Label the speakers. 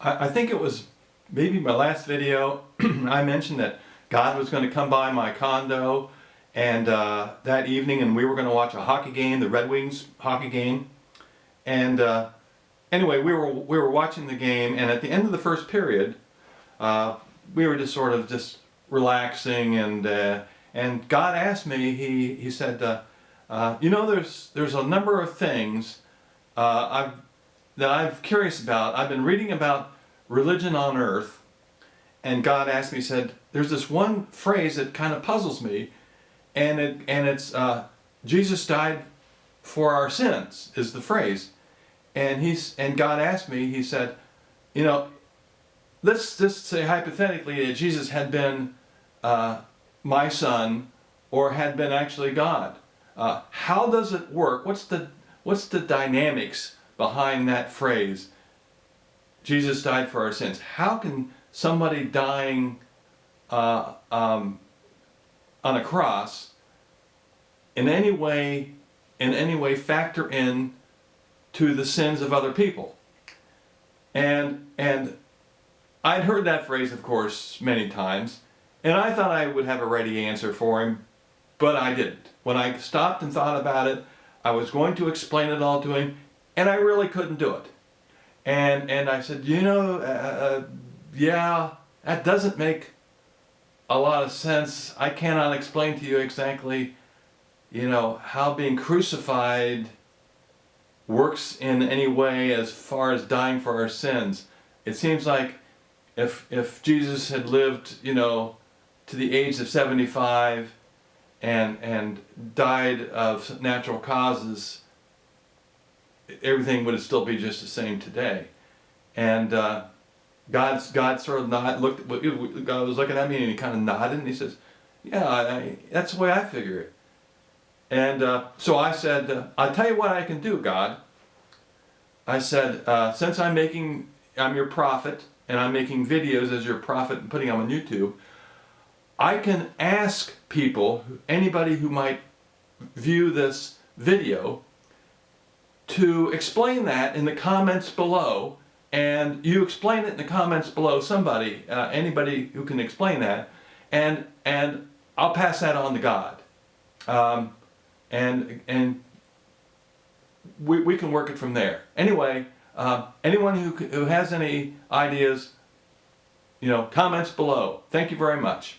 Speaker 1: I think it was maybe my last video. I mentioned that God was going to come by my condo and that evening, and we were going to watch a hockey game, the Red Wings hockey game. And anyway, we were watching the game, and at the end of the first period, we were just sort of just relaxing, and God asked me. He said, you know, there's a number of things that I'm curious about. I've been reading about religion on earth, and God asked me, he said, there's this one phrase that kind of puzzles me, and it's Jesus died for our sins is the phrase. And God asked me, he said, you know, let's just say hypothetically that Jesus had been my son, or had been actually God. How does it work? What's the dynamics behind that phrase? Jesus died for our sins. How can somebody dying on a cross in any way factor in to the sins of other people? And I'd heard that phrase, of course, many times, and I thought I would have a ready answer for him, but I didn't. When I stopped and thought about it, I was going to explain it all to him, and I really couldn't do it. And I said, you know, yeah, that doesn't make a lot of sense. I cannot explain to you exactly, you know, how being crucified works in any way as far as dying for our sins. It seems like if Jesus had lived, you know, to the age of 75 and died of natural causes, everything would still be just the same today. And God sort of God was looking at me, and he kind of nodded, and he says, yeah, that's the way I figure it. And so I said, I'll tell you what I can do, God. I said, since I'm your prophet, and I'm making videos as your prophet and putting them on YouTube, I can ask people, anybody who might view this video, to explain that in the comments below. And you explain it in the comments below, somebody, anybody who can explain that, and I'll pass that on to God. And we can work it from there. Anyway, anyone who has any ideas, you know, comments below. Thank you very much.